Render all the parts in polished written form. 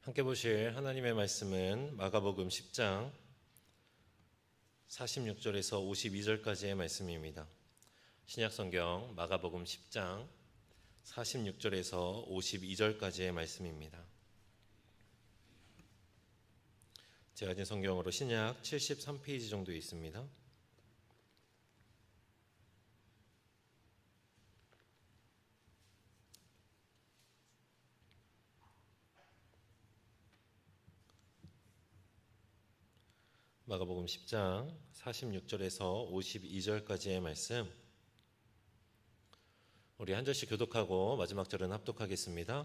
함께 보실 하나님의 말씀은 마가복음 10장 46절에서 52절까지의 말씀입니다. 신약성경 마가복음 10장 46절에서 52절까지의 말씀입니다. 제가 가진 성경으로 신약 73페이지 정도 있습니다. 마가복음 10장 46절에서 52절까지의 말씀, 우리 한 절씩 교독하고 마지막 절은 합독하겠습니다.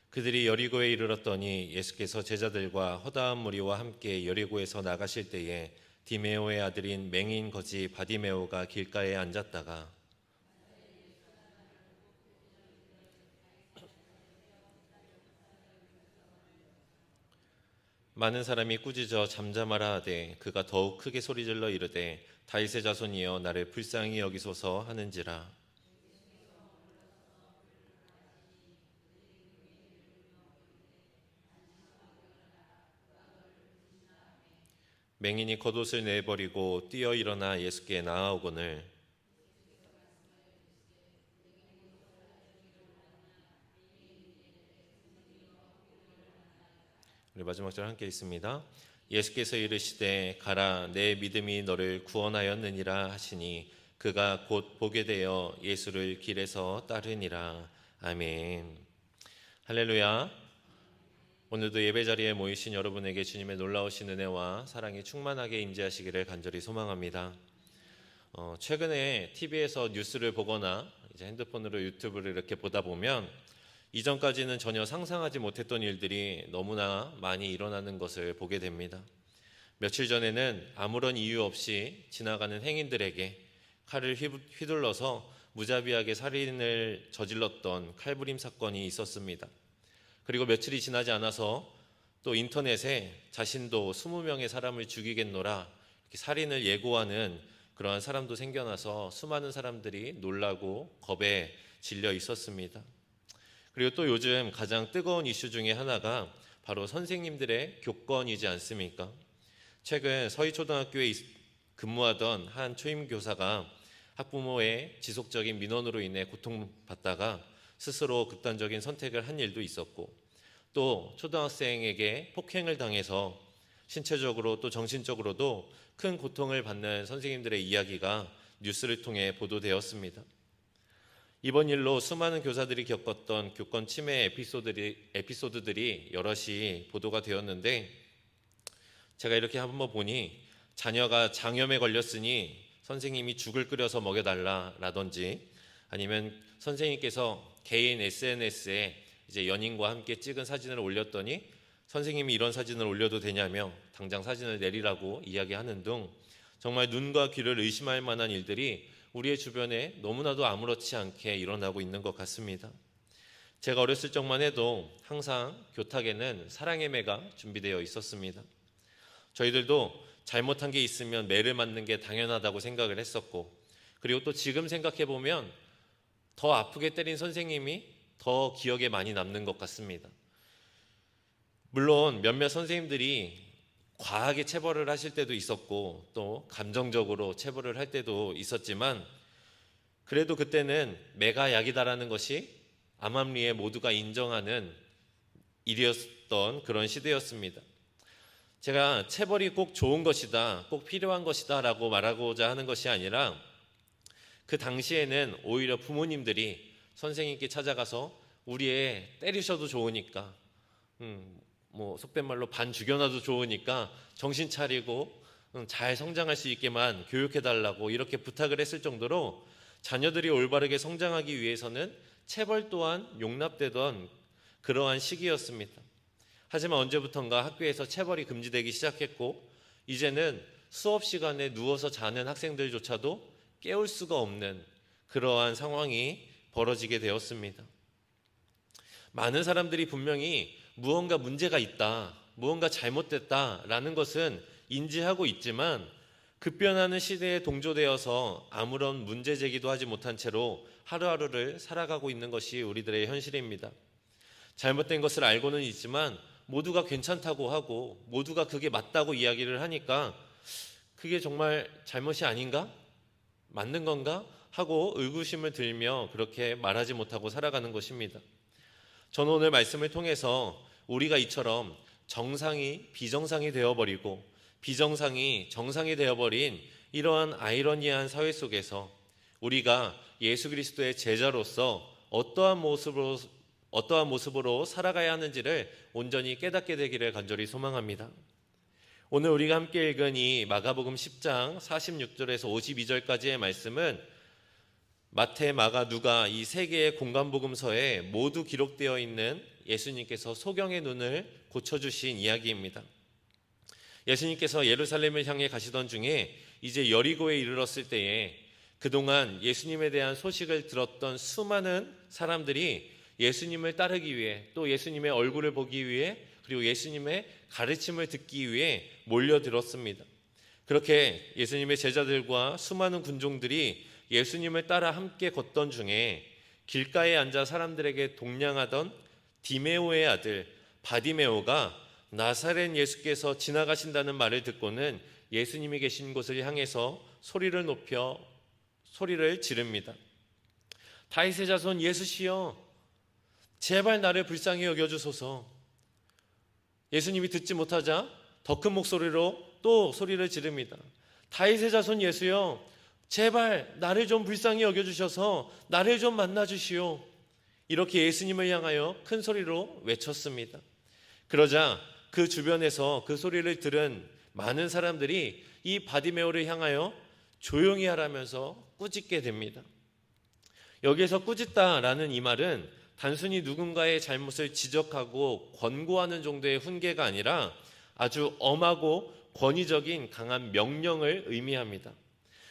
그들이 여리고에 이르렀더니 예수께서 제자들과 허다한 무리와 함께 여리고에서 나가실 때에 디메오의 아들인 맹인 거지 바디메오가 길가에 앉았다가 많은 사람이 꾸짖어 잠잠하라 하되 그가 더욱 크게 소리질러 이르되 다윗의 자손이여 나를 불쌍히 여기소서 하는지라. 맹인이 겉옷을 내버리고 뛰어 일어나 예수께 나아오거늘 우리 마지막 절 함께 있습니다. 예수께서 이르시되 가라 내 믿음이 너를 구원하였느니라 하시니 그가 곧 보게 되어 예수를 길에서 따르니라. 아멘. 할렐루야. 오늘도 예배 자리에 모이신 여러분에게 주님의 놀라우신 은혜와 사랑이 충만하게 임재하시기를 간절히 소망합니다. 최근에 TV에서 뉴스를 보거나 이제 핸드폰으로 유튜브를 이렇게 보다 보면 이전까지는 전혀 상상하지 못했던 일들이 너무나 많이 일어나는 것을 보게 됩니다. 며칠 전에는 아무런 이유 없이 지나가는 행인들에게 칼을 휘둘러서 무자비하게 살인을 저질렀던 칼부림 사건이 있었습니다. 그리고 며칠이 지나지 않아서 또 인터넷에 자신도 20명의 사람을 죽이겠노라 이렇게 살인을 예고하는 그러한 사람도 생겨나서 수많은 사람들이 놀라고 겁에 질려 있었습니다. 그리고 또 요즘 가장 뜨거운 이슈 중에 하나가 바로 선생님들의 교권이지 않습니까? 최근 서희초등학교에 근무하던 한 초임교사가 학부모의 지속적인 민원으로 인해 고통받다가 스스로 극단적인 선택을 한 일도 있었고, 또 초등학생에게 폭행을 당해서 신체적으로 또 정신적으로도 큰 고통을 받는 선생님들의 이야기가 뉴스를 통해 보도되었습니다. 이번 일로 수많은 교사들이 겪었던 교권 침해 에피소드들이 여럿이 보도가 되었는데, 제가 이렇게 한번 보니 자녀가 장염에 걸렸으니 선생님이 죽을 끓여서 먹여달라라든지, 아니면 선생님께서 개인 SNS에 이제 연인과 함께 찍은 사진을 올렸더니 선생님이 이런 사진을 올려도 되냐며 당장 사진을 내리라고 이야기하는 등 정말 눈과 귀를 의심할 만한 일들이 우리의 주변에 너무나도 아무렇지 않게 일어나고 있는 것 같습니다. 제가 어렸을 적만 해도 항상 교탁에는 사랑의 매가 준비되어 있었습니다. 저희들도 잘못한 게 있으면 매를 맞는 게 당연하다고 생각을 했었고, 그리고 또 지금 생각해보면 더 아프게 때린 선생님이 더 기억에 많이 남는 것 같습니다. 물론 몇몇 선생님들이 과하게 체벌을 하실 때도 있었고 또 감정적으로 체벌을 할 때도 있었지만, 그래도 그때는 매가 약이다라는 것이 암암리에 모두가 인정하는 일이었던 그런 시대였습니다. 제가 체벌이 꼭 좋은 것이다, 꼭 필요한 것이다 라고 말하고자 하는 것이 아니라, 그 당시에는 오히려 부모님들이 선생님께 찾아가서 우리 애 때리셔도 좋으니까 속된 말로 반 죽여놔도 좋으니까 정신 차리고 잘 성장할 수 있게만 교육해달라고 이렇게 부탁을 했을 정도로 자녀들이 올바르게 성장하기 위해서는 체벌 또한 용납되던 그러한 시기였습니다. 하지만 언제부턴가 학교에서 체벌이 금지되기 시작했고, 이제는 수업 시간에 누워서 자는 학생들조차도 깨울 수가 없는 그러한 상황이 벌어지게 되었습니다. 많은 사람들이 분명히 무언가 문제가 있다, 무언가 잘못됐다라는 것은 인지하고 있지만 급변하는 시대에 동조되어서 아무런 문제 제기도 하지 못한 채로 하루하루를 살아가고 있는 것이 우리들의 현실입니다. 잘못된 것을 알고는 있지만 모두가 괜찮다고 하고 모두가 그게 맞다고 이야기를 하니까 그게 정말 잘못이 아닌가? 맞는 건가? 하고 의구심을 들며 그렇게 말하지 못하고 살아가는 것입니다. 저는 오늘 말씀을 통해서 우리가 이처럼 정상이 비정상이 되어버리고 비정상이 정상이 되어버린 이러한 아이러니한 사회 속에서 우리가 예수 그리스도의 제자로서 어떠한 모습으로 살아가야 하는지를 온전히 깨닫게 되기를 간절히 소망합니다. 오늘 우리가 함께 읽은 이 마가복음 10장 46절에서 52절까지의 말씀은 마태, 마가, 누가 이 세 개의 공간복음서에 모두 기록되어 있는 예수님께서 소경의 눈을 고쳐주신 이야기입니다. 예수님께서 예루살렘을 향해 가시던 중에 이제 여리고에 이르렀을 때에 그동안 예수님에 대한 소식을 들었던 수많은 사람들이 예수님을 따르기 위해 또 예수님의 얼굴을 보기 위해 그리고 예수님의 가르침을 듣기 위해 몰려들었습니다. 그렇게 예수님의 제자들과 수많은 군종들이 예수님을 따라 함께 걷던 중에 길가에 앉아 사람들에게 동냥하던 디메오의 아들 바디메오가 나사렛 예수께서 지나가신다는 말을 듣고는 예수님이 계신 곳을 향해서 소리를 높여 소리를 지릅니다. 다윗의 자손 예수시여, 제발 나를 불쌍히 여겨주소서. 예수님이 듣지 못하자 더 큰 목소리로 또 소리를 지릅니다. 다윗의 자손 예수여, 제발 나를 좀 불쌍히 여겨주셔서 나를 좀 만나주시오. 이렇게 예수님을 향하여 큰 소리로 외쳤습니다. 그러자 그 주변에서 그 소리를 들은 많은 사람들이 이 바디메오를 향하여 조용히 하라면서 꾸짖게 됩니다. 여기에서 꾸짖다라는 이 말은 단순히 누군가의 잘못을 지적하고 권고하는 정도의 훈계가 아니라 아주 엄하고 권위적인 강한 명령을 의미합니다.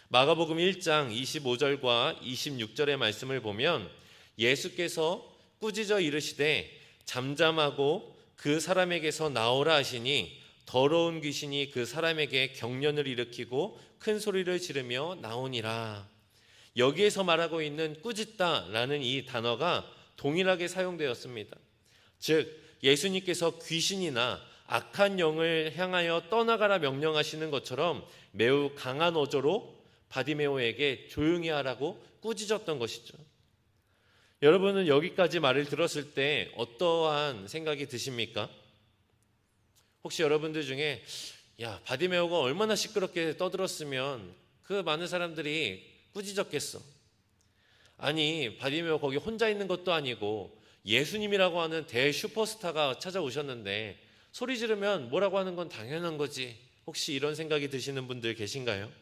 마가복음 1장 25절과 26절의 말씀을 보면 예수께서 꾸짖어 이르시되 잠잠하고 그 사람에게서 나오라 하시니 더러운 귀신이 그 사람에게 경련을 일으키고 큰 소리를 지르며 나오니라. 여기에서 말하고 있는 꾸짖다라는 이 단어가 동일하게 사용되었습니다. 즉 예수님께서 귀신이나 악한 영을 향하여 떠나가라 명령하시는 것처럼 매우 강한 어조로 바디메오에게 조용히 하라고 꾸짖었던 것이죠. 여러분은 여기까지 말을 들었을 때 어떠한 생각이 드십니까? 혹시 여러분들 중에 바디메오가 얼마나 시끄럽게 떠들었으면 그 많은 사람들이 꾸짖었겠어. 아니, 바디메오 거기 혼자 있는 것도 아니고 예수님이라고 하는 대슈퍼스타가 찾아오셨는데 소리 지르면 뭐라고 하는 건 당연한 거지. 혹시 이런 생각이 드시는 분들 계신가요?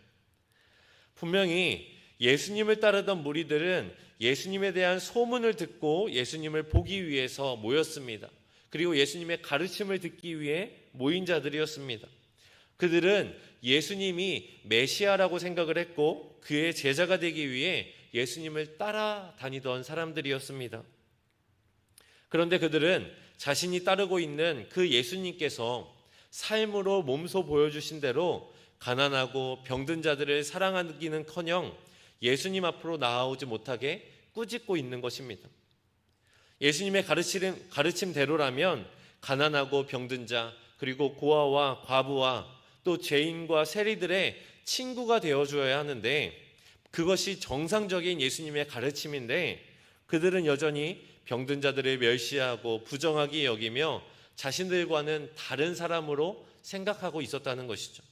분명히 예수님을 따르던 무리들은 예수님에 대한 소문을 듣고 예수님을 보기 위해서 모였습니다. 그리고 예수님의 가르침을 듣기 위해 모인 자들이었습니다. 그들은 예수님이 메시아라고 생각을 했고 그의 제자가 되기 위해 예수님을 따라다니던 사람들이었습니다. 그런데 그들은 자신이 따르고 있는 그 예수님께서 삶으로 몸소 보여주신 대로 가난하고 병든 자들을 사랑하기는커녕 예수님 앞으로 나아오지 못하게 꾸짖고 있는 것입니다. 예수님의 가르침대로라면 가난하고 병든 자 그리고 고아와 과부와 또 죄인과 세리들의 친구가 되어줘야 하는데 그것이 정상적인 예수님의 가르침인데 그들은 여전히 병든 자들을 멸시하고 부정하게 여기며 자신들과는 다른 사람으로 생각하고 있었다는 것이죠.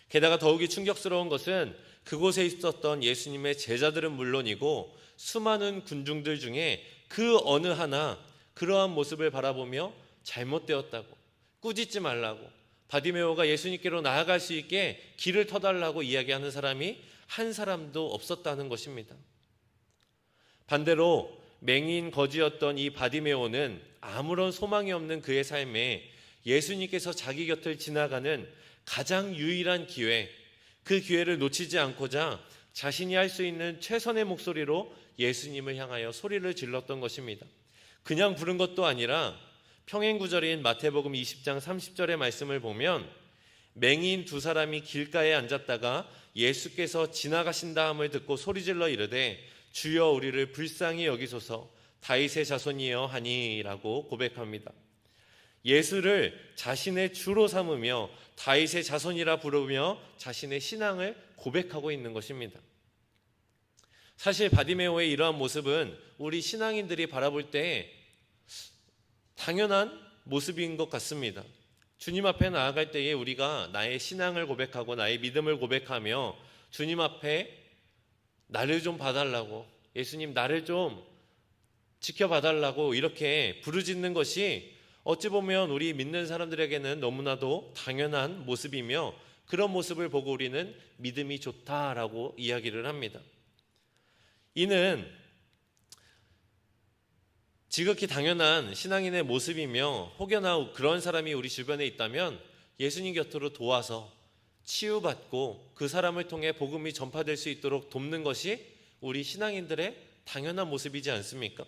게다가 더욱이 충격스러운 것은 그곳에 있었던 예수님의 제자들은 물론이고 수많은 군중들 중에 그 어느 하나 그러한 모습을 바라보며 잘못되었다고, 꾸짖지 말라고, 바디메오가 예수님께로 나아갈 수 있게 길을 터달라고 이야기하는 사람이 한 사람도 없었다는 것입니다. 반대로 맹인 거지였던 이 바디메오는 아무런 소망이 없는 그의 삶에 예수님께서 자기 곁을 지나가는 가장 유일한 기회, 그 기회를 놓치지 않고자 자신이 할 수 있는 최선의 목소리로 예수님을 향하여 소리를 질렀던 것입니다. 그냥 부른 것도 아니라 평행구절인 마태복음 20장 30절의 말씀을 보면 맹인 두 사람이 길가에 앉았다가 예수께서 지나가신다함을 듣고 소리질러 이르되 주여 우리를 불쌍히 여기소서 다윗의 자손이여 하니라고 고백합니다. 예수를 자신의 주로 삼으며 다윗의 자손이라 부르며 자신의 신앙을 고백하고 있는 것입니다. 사실 바디메오의 이러한 모습은 우리 신앙인들이 바라볼 때 당연한 모습인 것 같습니다. 주님 앞에 나아갈 때에 우리가 나의 신앙을 고백하고 나의 믿음을 고백하며 주님 앞에 나를 좀 봐달라고, 예수님 나를 좀 지켜봐달라고 이렇게 부르짖는 것이 어찌 보면 우리 믿는 사람들에게는 너무나도 당연한 모습이며, 그런 모습을 보고 우리는 믿음이 좋다라고 이야기를 합니다. 이는 지극히 당연한 신앙인의 모습이며, 혹여나 그런 사람이 우리 주변에 있다면 예수님 곁으로 도와서 치유받고 그 사람을 통해 복음이 전파될 수 있도록 돕는 것이 우리 신앙인들의 당연한 모습이지 않습니까?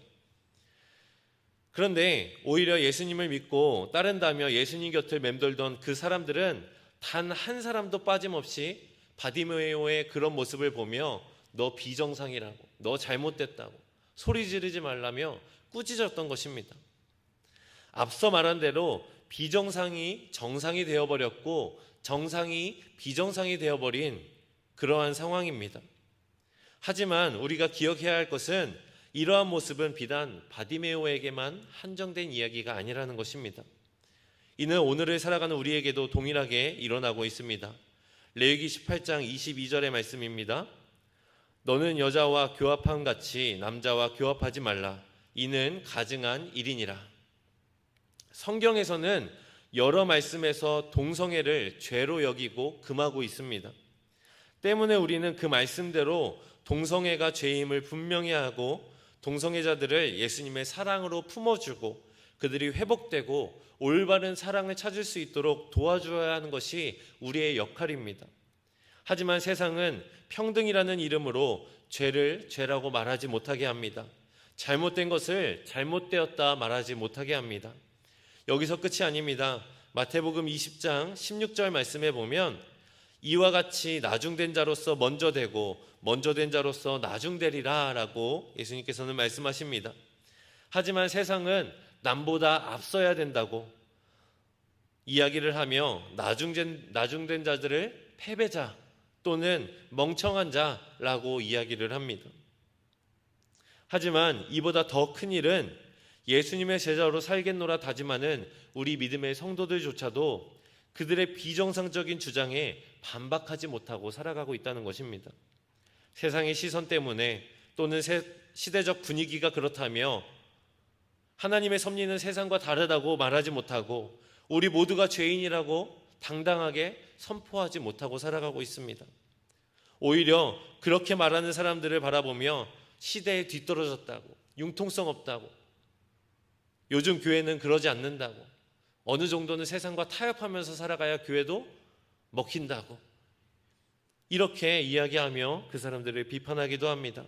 그런데 오히려 예수님을 믿고 따른다며 예수님 곁을 맴돌던 그 사람들은 단 한 사람도 빠짐없이 바디메오의 그런 모습을 보며 너 비정상이라고, 너 잘못됐다고 소리 지르지 말라며 꾸짖었던 것입니다. 앞서 말한 대로 비정상이 정상이 되어버렸고 정상이 비정상이 되어버린 그러한 상황입니다. 하지만 우리가 기억해야 할 것은 이러한 모습은 비단 바디메오에게만 한정된 이야기가 아니라는 것입니다. 이는 오늘을 살아가는 우리에게도 동일하게 일어나고 있습니다. 레위기 18장 22절의 말씀입니다. 너는 여자와 교합함 같이 남자와 교합하지 말라. 이는 가증한 일이니라. 성경에서는 여러 말씀에서 동성애를 죄로 여기고 금하고 있습니다. 때문에 우리는 그 말씀대로 동성애가 죄임을 분명히 하고 동성애자들을 예수님의 사랑으로 품어주고 그들이 회복되고 올바른 사랑을 찾을 수 있도록 도와줘야 하는 것이 우리의 역할입니다. 하지만 세상은 평등이라는 이름으로 죄를 죄라고 말하지 못하게 합니다. 잘못된 것을 잘못되었다 말하지 못하게 합니다. 여기서 끝이 아닙니다. 마태복음 20장 16절 말씀에 보면 이와 같이 나중된 자로서 먼저 되고 먼저 된 자로서 나중되리라 라고 예수님께서는 말씀하십니다. 하지만 세상은 남보다 앞서야 된다고 이야기를 하며 나중된 자들을 패배자 또는 멍청한 자라고 이야기를 합니다. 하지만 이보다 더 큰 일은 예수님의 제자로 살겠노라 다짐하는 우리 믿음의 성도들조차도 그들의 비정상적인 주장에 반박하지 못하고 살아가고 있다는 것입니다. 세상의 시선 때문에 또는 시대적 분위기가 그렇다며 하나님의 섭리는 세상과 다르다고 말하지 못하고 우리 모두가 죄인이라고 당당하게 선포하지 못하고 살아가고 있습니다. 오히려 그렇게 말하는 사람들을 바라보며 시대에 뒤떨어졌다고, 융통성 없다고, 요즘 교회는 그러지 않는다고, 어느 정도는 세상과 타협하면서 살아가야 교회도 먹힌다고 이렇게 이야기하며 그 사람들을 비판하기도 합니다.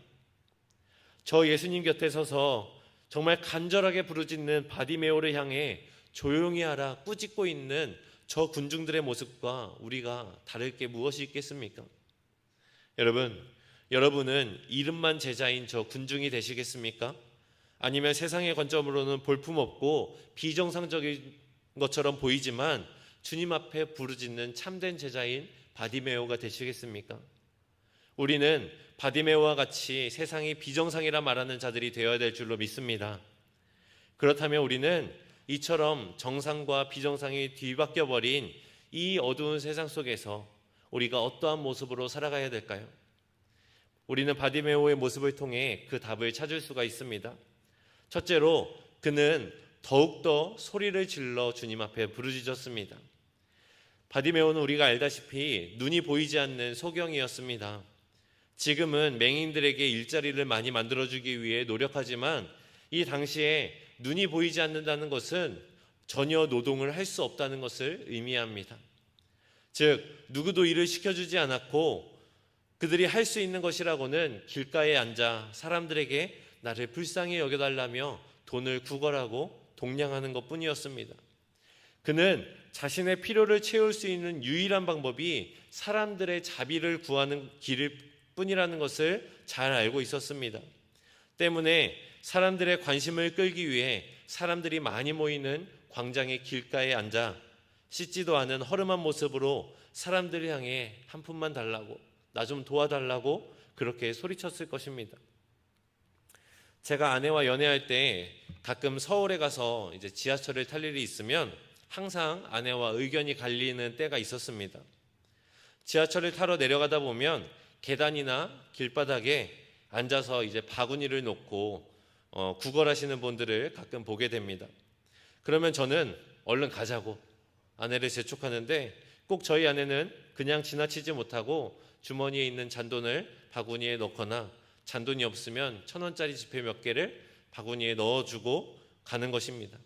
저 예수님 곁에 서서 정말 간절하게 부르짖는 바디메오를 향해 조용히 하라 꾸짖고 있는 저 군중들의 모습과 우리가 다를 게 무엇이 있겠습니까? 여러분은 이름만 제자인 저 군중이 되시겠습니까? 아니면 세상의 관점으로는 볼품없고 비정상적인 것처럼 보이지만 주님 앞에 부르짖는 참된 제자인 바디메오가 되시겠습니까? 우리는 바디메오와 같이 세상이 비정상이라 말하는 자들이 되어야 될 줄로 믿습니다. 그렇다면 우리는 이처럼 정상과 비정상이 뒤바뀌어 버린 이 어두운 세상 속에서 우리가 어떠한 모습으로 살아가야 될까요? 우리는 바디메오의 모습을 통해 그 답을 찾을 수가 있습니다. 첫째로 그는 더욱더 소리를 질러 주님 앞에 부르짖었습니다. 바디메오는 우리가 알다시피 눈이 보이지 않는 소경이었습니다. 지금은 맹인들에게 일자리를 많이 만들어주기 위해 노력하지만 이 당시에 눈이 보이지 않는다는 것은 전혀 노동을 할 수 없다는 것을 의미합니다. 즉 누구도 일을 시켜주지 않았고 그들이 할 수 있는 것이라고는 길가에 앉아 사람들에게 나를 불쌍히 여겨달라며 돈을 구걸하고 동냥하는 것뿐이었습니다. 그는 자신의 필요를 채울 수 있는 유일한 방법이 사람들의 자비를 구하는 길일 뿐이라는 것을 잘 알고 있었습니다. 때문에 사람들의 관심을 끌기 위해 사람들이 많이 모이는 광장의 길가에 앉아 씻지도 않은 허름한 모습으로 사람들을 향해 한 푼만 달라고, 나 좀 도와달라고 그렇게 소리쳤을 것입니다. 제가 아내와 연애할 때 가끔 서울에 가서 이제 지하철을 탈 일이 있으면 항상 아내와 의견이 갈리는 때가 있었습니다. 지하철을 타러 내려가다 보면 계단이나 길바닥에 앉아서 이제 바구니를 놓고 구걸하시는 분들을 가끔 보게 됩니다. 그러면 저는 얼른 가자고 아내를 재촉하는데 꼭 저희 아내는 그냥 지나치지 못하고 주머니에 있는 잔돈을 바구니에 넣거나 잔돈이 없으면 1,000원짜리 지폐 몇 개를 바구니에 넣어주고 가는 것입니다.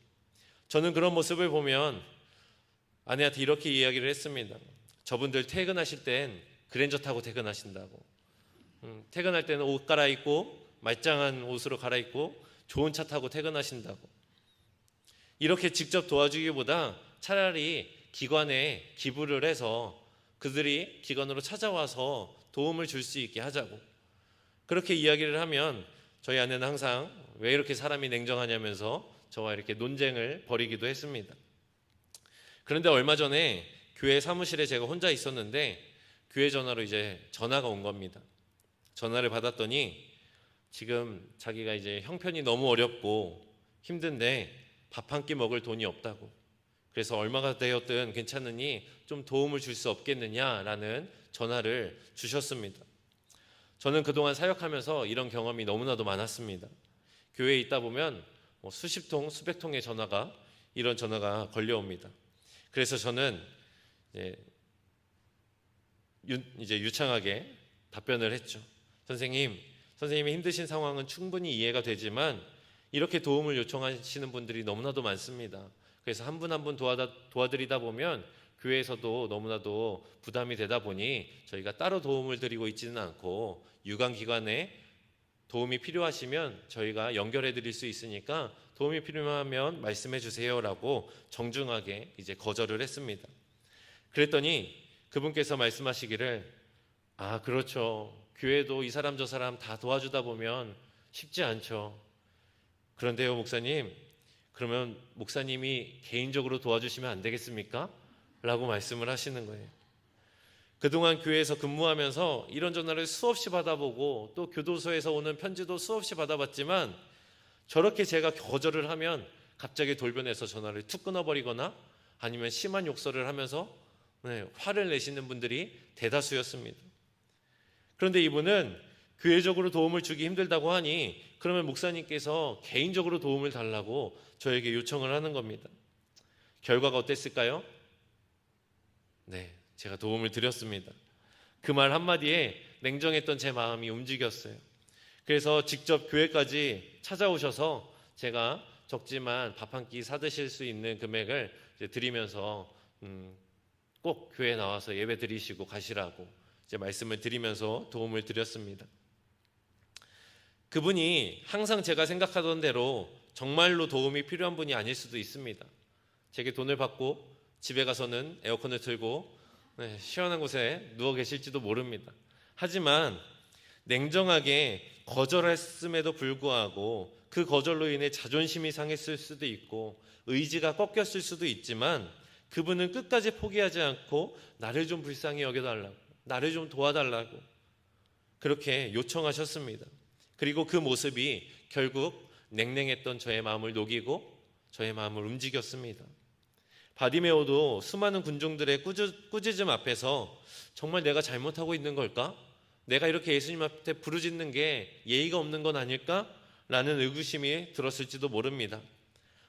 저는 그런 모습을 보면 아내한테 이렇게 이야기를 했습니다. 저분들 퇴근하실 땐 그랜저 타고 퇴근하신다고. 퇴근할 때는 옷 갈아입고 말짱한 옷으로 갈아입고 좋은 차 타고 퇴근하신다고. 이렇게 직접 도와주기보다 차라리 기관에 기부를 해서 그들이 기관으로 찾아와서 도움을 줄 수 있게 하자고. 그렇게 이야기를 하면 저희 아내는 항상 왜 이렇게 사람이 냉정하냐면서 저와 이렇게 논쟁을 벌이기도 했습니다. 그런데 얼마 전에 교회 사무실에 제가 혼자 있었는데 교회 전화로 이제 전화가 온 겁니다. 전화를 받았더니 지금 자기가 이제 형편이 너무 어렵고 힘든데 밥 한 끼 먹을 돈이 없다고. 그래서 얼마가 되었든 괜찮으니 좀 도움을 줄 수 없겠느냐라는 전화를 주셨습니다. 저는 그동안 사역하면서 이런 경험이 너무나도 많았습니다. 교회에 있다 보면 수십 통, 수백 통의 전화가 이런 전화가 걸려옵니다. 그래서 저는 이제 유창하게 답변을 했죠. 선생님이 힘드신 상황은 충분히 이해가 되지만 이렇게 도움을 요청하시는 분들이 너무나도 많습니다. 그래서 한 분 한 분 도와드리다 보면 교회에서도 너무나도 부담이 되다 보니 저희가 따로 도움을 드리고 있지는 않고 유관기관에 도움이 필요하시면 저희가 연결해 드릴 수 있으니까 도움이 필요하면 말씀해 주세요라고 정중하게 이제 거절을 했습니다. 그랬더니 그분께서 말씀하시기를 그렇죠. 교회도 이 사람 저 사람 다 도와주다 보면 쉽지 않죠. 그런데요 목사님, 그러면 목사님이 개인적으로 도와주시면 안 되겠습니까? 라고 말씀을 하시는 거예요. 그동안 교회에서 근무하면서 이런 전화를 수없이 받아보고 또 교도소에서 오는 편지도 수없이 받아봤지만 저렇게 제가 거절을 하면 갑자기 돌변해서 전화를 툭 끊어버리거나 아니면 심한 욕설을 하면서 화를 내시는 분들이 대다수였습니다. 그런데 이분은 교회적으로 도움을 주기 힘들다고 하니 그러면 목사님께서 개인적으로 도움을 달라고 저에게 요청을 하는 겁니다. 결과가 어땠을까요? 제가 도움을 드렸습니다. 그 말 한마디에 냉정했던 제 마음이 움직였어요. 그래서 직접 교회까지 찾아오셔서 제가 적지만 밥 한 끼 사드실 수 있는 금액을 이제 드리면서 꼭 교회에 나와서 예배 드리시고 가시라고 이제 말씀을 드리면서 도움을 드렸습니다. 그분이 항상 제가 생각하던 대로 정말로 도움이 필요한 분이 아닐 수도 있습니다. 제게 돈을 받고 집에 가서는 에어컨을 틀고 시원한 곳에 누워 계실지도 모릅니다. 하지만 냉정하게 거절했음에도 불구하고 그 거절로 인해 자존심이 상했을 수도 있고 의지가 꺾였을 수도 있지만 그분은 끝까지 포기하지 않고 나를 좀 불쌍히 여겨달라고, 나를 좀 도와달라고 그렇게 요청하셨습니다. 그리고 그 모습이 결국 냉랭했던 저의 마음을 녹이고 저의 마음을 움직였습니다. 바디메오도 수많은 군중들의 꾸짖음 앞에서 정말 내가 잘못하고 있는 걸까? 내가 이렇게 예수님 앞에 부르짖는 게 예의가 없는 건 아닐까? 라는 의구심이 들었을지도 모릅니다.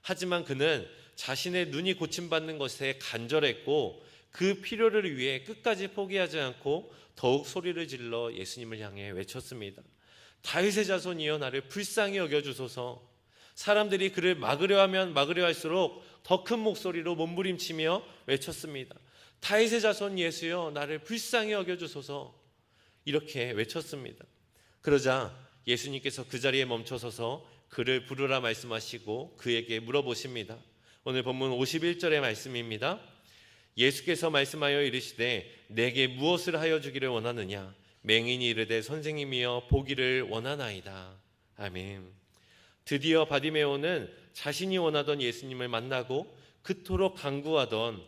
하지만 그는 자신의 눈이 고침받는 것에 간절했고 그 필요를 위해 끝까지 포기하지 않고 더욱 소리를 질러 예수님을 향해 외쳤습니다. 다윗의 자손이여 나를 불쌍히 여겨주소서. 사람들이 그를 막으려 하면 막으려 할수록 더 큰 목소리로 몸부림치며 외쳤습니다. 다윗의 자손 예수여 나를 불쌍히 여겨주소서. 이렇게 외쳤습니다. 그러자 예수님께서 그 자리에 멈춰서서 그를 부르라 말씀하시고 그에게 물어보십니다. 오늘 본문 51절의 말씀입니다. 예수께서 말씀하여 이르시되 내게 무엇을 하여 주기를 원하느냐? 맹인이 이르되 선생님이여 보기를 원하나이다. 아멘. 드디어 바디메오는 자신이 원하던 예수님을 만나고 그토록 간구하던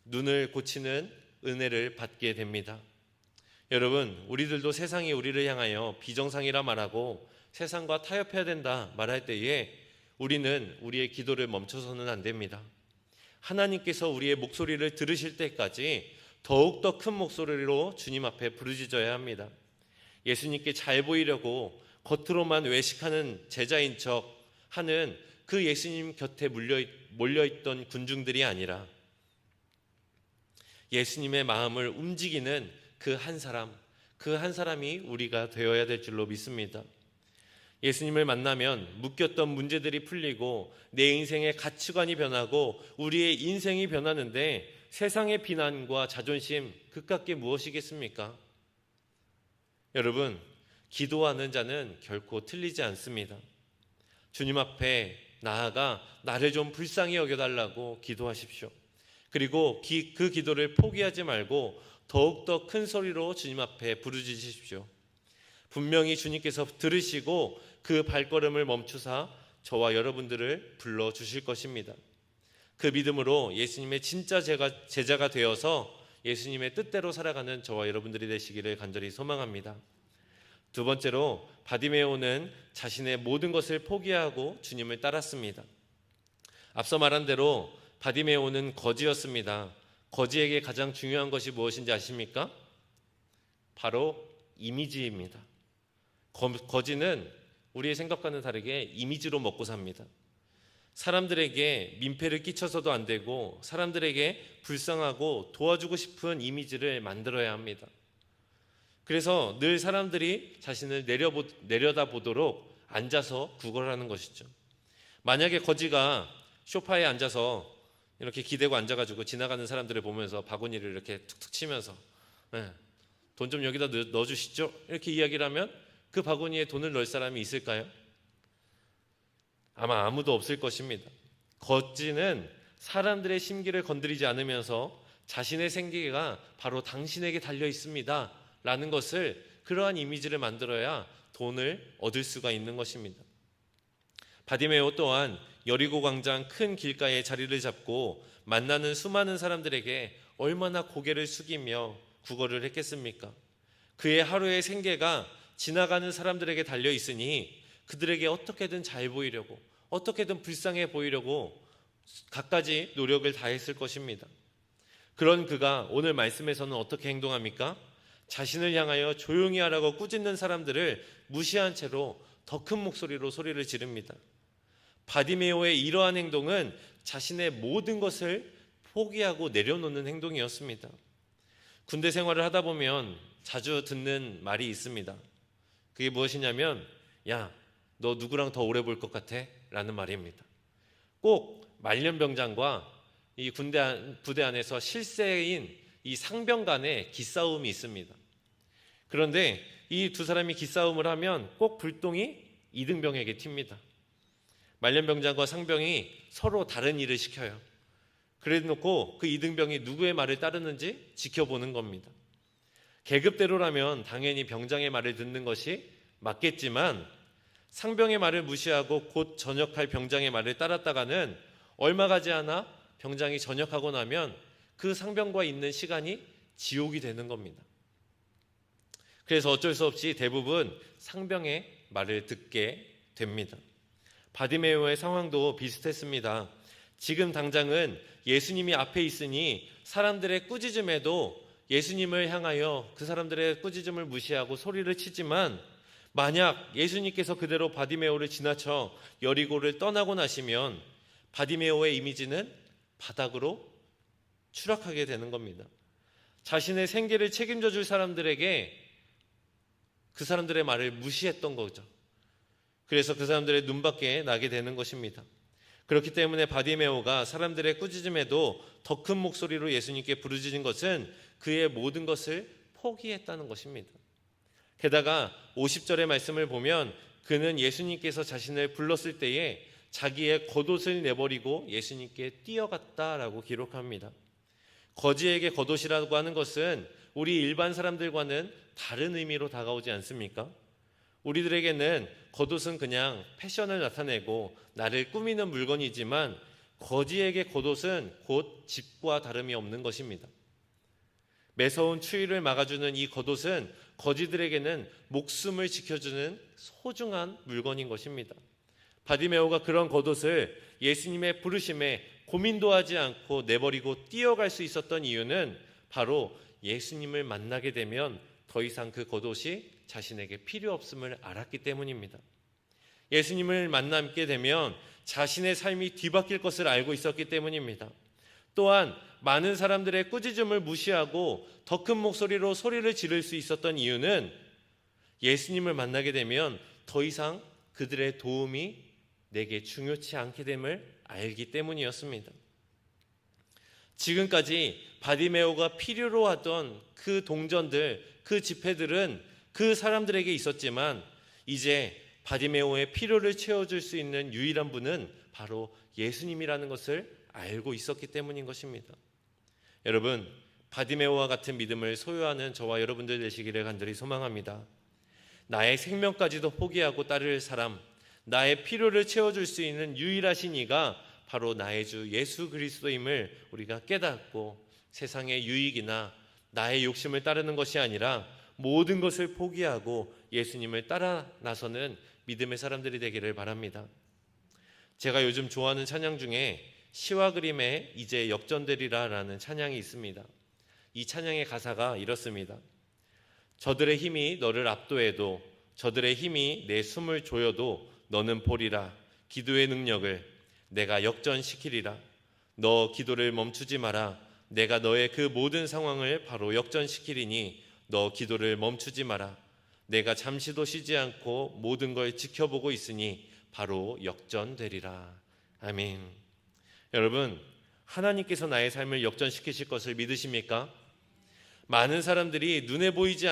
눈을 고치는 은혜를 받게 됩니다. 여러분, 우리들도 세상이 우리를 향하여 비정상이라 말하고 세상과 타협해야 된다 말할 때에 우리는 우리의 기도를 멈춰서는 안 됩니다. 하나님께서 우리의 목소리를 들으실 때까지 더욱더 큰 목소리로 주님 앞에 부르짖어야 합니다. 예수님께 잘 보이려고 겉으로만 외식하는 제자인 척 하는 그 예수님 곁에 몰려있던 군중들이 아니라 예수님의 마음을 움직이는 그 한 사람이 우리가 되어야 될 줄로 믿습니다. 예수님을 만나면 묶였던 문제들이 풀리고 내 인생의 가치관이 변하고 우리의 인생이 변하는데 세상의 비난과 자존심 그깟 게 무엇이겠습니까? 여러분, 기도하는 자는 결코 틀리지 않습니다. 주님 앞에 나아가 나를 좀 불쌍히 여겨달라고 기도하십시오. 그리고 그 기도를 포기하지 말고 더욱더 큰 소리로 주님 앞에 부르짖으십시오. 분명히 주님께서 들으시고 그 발걸음을 멈추사 저와 여러분들을 불러주실 것입니다. 그 믿음으로 예수님의 진짜 제자가 되어서 예수님의 뜻대로 살아가는 저와 여러분들이 되시기를 간절히 소망합니다. 두 번째로 바디메오는 자신의 모든 것을 포기하고 주님을 따랐습니다. 앞서 말한 대로 바디메오는 거지였습니다. 거지에게 가장 중요한 것이 무엇인지 아십니까? 바로 이미지입니다. 거지는 우리의 생각과는 다르게 이미지로 먹고 삽니다. 사람들에게 민폐를 끼쳐서도 안 되고 사람들에게 불쌍하고 도와주고 싶은 이미지를 만들어야 합니다. 그래서 늘 사람들이 자신을 내려다보도록 앉아서 구걸하는 것이죠. 만약에 거지가 소파에 앉아서 이렇게 기대고 앉아가지고 지나가는 사람들을 보면서 바구니를 이렇게 툭툭 치면서 돈 좀 여기다 넣어주시죠 이렇게 이야기를 하면 그 바구니에 돈을 넣을 사람이 있을까요? 아마 아무도 없을 것입니다. 거지는 사람들의 심기를 건드리지 않으면서 자신의 생계가 바로 당신에게 달려 있습니다 라는 것을, 그러한 이미지를 만들어야 돈을 얻을 수가 있는 것입니다. 바디메오 또한 여리고 광장 큰 길가에 자리를 잡고 만나는 수많은 사람들에게 얼마나 고개를 숙이며 구걸을 했겠습니까? 그의 하루의 생계가 지나가는 사람들에게 달려 있으니 그들에게 어떻게든 잘 보이려고, 어떻게든 불쌍해 보이려고 갖가지 노력을 다했을 것입니다. 그런 그가 오늘 말씀에서는 어떻게 행동합니까? 자신을 향하여 조용히 하라고 꾸짖는 사람들을 무시한 채로 더 큰 목소리로 소리를 지릅니다. 바디메오의 이러한 행동은 자신의 모든 것을 포기하고 내려놓는 행동이었습니다. 군대 생활을 하다 보면 자주 듣는 말이 있습니다. 그게 무엇이냐면, 야, 너 누구랑 더 오래 볼 것 같아? 라는 말입니다. 꼭 말년병장과 이 부대 안에서 실세인 이 상병 간의 기싸움이 있습니다. 그런데 이 두 사람이 기싸움을 하면 꼭 불똥이 이등병에게 튑니다. 말년병장과 상병이 서로 다른 일을 시켜요. 그래 놓고 그 이등병이 누구의 말을 따르는지 지켜보는 겁니다. 계급대로라면 당연히 병장의 말을 듣는 것이 맞겠지만 상병의 말을 무시하고 곧 전역할 병장의 말을 따랐다가는 얼마 가지 않아 병장이 전역하고 나면 그 상병과 있는 시간이 지옥이 되는 겁니다. 그래서 어쩔 수 없이 대부분 상병의 말을 듣게 됩니다. 바디메오의 상황도 비슷했습니다. 지금 당장은 예수님이 앞에 있으니 사람들의 꾸짖음에도 예수님을 향하여 그 사람들의 꾸짖음을 무시하고 소리를 치지만, 만약 예수님께서 그대로 바디메오를 지나쳐 여리고를 떠나고 나시면 바디메오의 이미지는 바닥으로 추락하게 되는 겁니다. 자신의 생계를 책임져 줄 사람들에게 그 사람들의 말을 무시했던 거죠. 그래서 그 사람들의 눈밖에 나게 되는 것입니다. 그렇기 때문에 바디메오가 사람들의 꾸짖음에도 더 큰 목소리로 예수님께 부르짖은 것은 그의 모든 것을 포기했다는 것입니다. 게다가 50절의 말씀을 보면 그는 예수님께서 자신을 불렀을 때에 자기의 겉옷을 내버리고 예수님께 뛰어갔다라고 기록합니다. 거지에게 겉옷이라고 하는 것은 우리 일반 사람들과는 다른 의미로 다가오지 않습니까? 우리들에게는 겉옷은 그냥 패션을 나타내고 나를 꾸미는 물건이지만 거지에게 겉옷은 곧 집과 다름이 없는 것입니다. 매서운 추위를 막아주는 이 겉옷은 거지들에게는 목숨을 지켜주는 소중한 물건인 것입니다. 바디메오가 그런 겉옷을 예수님의 부르심에 고민도 하지 않고 내버리고 뛰어갈 수 있었던 이유는 바로 예수님을 만나게 되면 더 이상 그 겉옷이 자신에게 필요 없음을 알았기 때문입니다. 예수님을 만나게 되면 자신의 삶이 뒤바뀔 것을 알고 있었기 때문입니다. 또한 많은 사람들의 꾸짖음을 무시하고 더 큰 목소리로 소리를 지를 수 있었던 이유는 예수님을 만나게 되면 더 이상 그들의 도움이 내게 중요치 않게 됨을 알기 때문이었습니다. 지금까지 바디메오가 필요로 하던 그 동전들, 그 지폐들은 그 사람들에게 있었지만 이제 바디메오의 필요를 채워줄 수 있는 유일한 분은 바로 예수님이라는 것을 알고 있었기 때문인 것입니다. 여러분, 바디메오와 같은 믿음을 소유하는 저와 여러분들 되시기를 간절히 소망합니다. 나의 생명까지도 포기하고 따를 사람, 나의 필요를 채워줄 수 있는 유일하신 이가 바로 나의 주 예수 그리스도임을 우리가 깨닫고 세상의 유익이나 나의 욕심을 따르는 것이 아니라 모든 것을 포기하고 예수님을 따라 나서는 믿음의 사람들이 되기를 바랍니다. 제가 요즘 좋아하는 찬양 중에 시와 그림의 이제 역전되리라라는 찬양이 있습니다. 이 찬양의 가사가 이렇습니다. 저들의 힘이 너를 압도해도 저들의 힘이 내 숨을 조여도 너는 보리라 기도의 능력을 내가 역전시키리라. 너 기도를 멈추지 마라. 내가 너의 그 모든 상황을 바로 역전시키리니 너 기도를 멈추지 마라. 내가 잠시도 쉬지 않고 모든 걸 지켜보고 있으니 바로 역전되리라. 아멘. 여러분, 하나님께서 나의 삶을 역전시키실 것을 믿으십니까? 많은 사람들이 눈이 보이지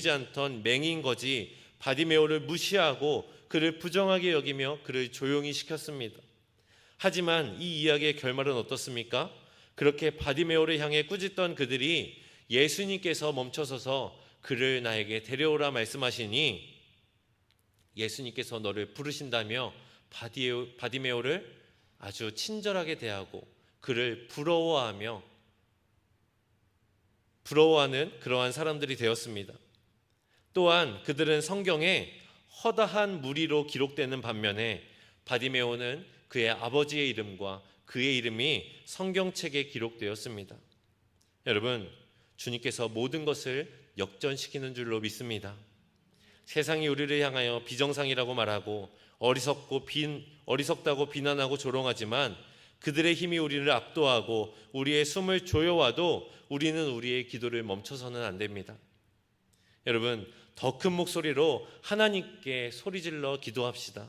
않던 맹인 거지 바디메오를 무시하고 그를 부정하게 여기며 그를 조용히 시켰습니다. 하지만 이 이야기의 결말은 어떻습니까? 그렇게 바디메오를 향해 꾸짖던 그들이 예수님께서 멈춰서서 그를 나에게 데려오라 말씀하시니 예수님께서 너를 부르신다며 바디메오를 아주 친절하게 대하고 그를 부러워하는 그러한 사람들이 되었습니다. 또한 그들은 성경에 허다한 무리로 기록되는 반면에 바디메오는 그의 아버지의 이름과 그의 이름이 성경책에 기록되었습니다. 여러분, 주님께서 모든 것을 역전시키는 줄로 믿습니다. 세상이 우리를 향하여 비정상이라고 말하고 어리석다고 비난하고 조롱하지만 그들의 힘이 우리를 압도하고 우리의 숨을 조여와도 우리는 우리의 기도를 멈춰서는 안 됩니다. 여러분, 더 큰 목소리로 하나님께 소리질러 기도합시다.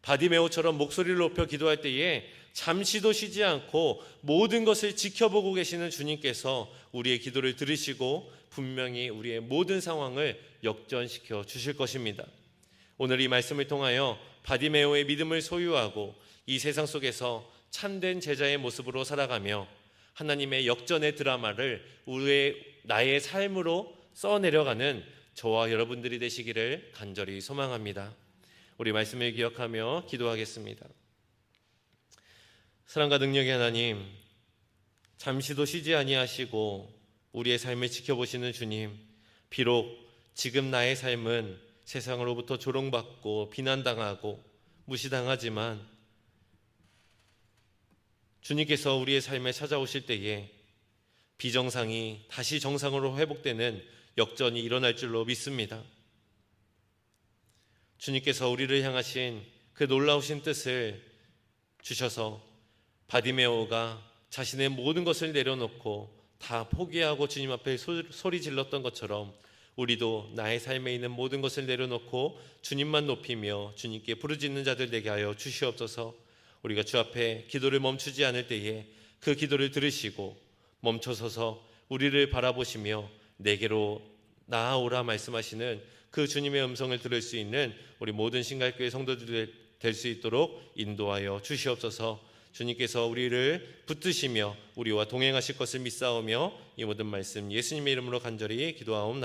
바디메오처럼 목소리를 높여 기도할 때에 잠시도 쉬지 않고 모든 것을 지켜보고 계시는 주님께서 우리의 기도를 들으시고 분명히 우리의 모든 상황을 역전시켜 주실 것입니다. 오늘 이 말씀을 통하여 바디메오의 믿음을 소유하고 이 세상 속에서 참된 제자의 모습으로 살아가며 하나님의 역전의 드라마를 나의 삶으로 써내려가는 저와 여러분들이 되시기를 간절히 소망합니다. 우리 말씀을 기억하며 기도하겠습니다. 사랑과 능력의 하나님, 잠시도 쉬지 아니하시고 우리의 삶을 지켜보시는 주님, 비록 지금 나의 삶은 세상으로부터 조롱받고 비난당하고 무시당하지만 주님께서 우리의 삶에 찾아오실 때에 비정상이 다시 정상으로 회복되는 역전이 일어날 줄로 믿습니다. 주님께서 우리를 향하신 그 놀라우신 뜻을 주셔서 바디메오가 자신의 모든 것을 내려놓고 다 포기하고 주님 앞에 소리 질렀던 것처럼 우리도 나의 삶에 있는 모든 것을 내려놓고 주님만 높이며 주님께 부르짖는 자들 되게 하여 주시옵소서. 우리가 주 앞에 기도를 멈추지 않을 때에 그 기도를 들으시고 멈춰서서 우리를 바라보시며 내게로 나아오라 말씀하시는 그 주님의 음성을 들을 수 있는 우리 모든 신갈교회 성도들 될 수 있도록 인도하여 주시옵소서. 주님께서 우리를 붙드시며 우리와 동행하실 것을 믿사오며 이 모든 말씀 예수님의 이름으로 간절히 기도하옵나이다.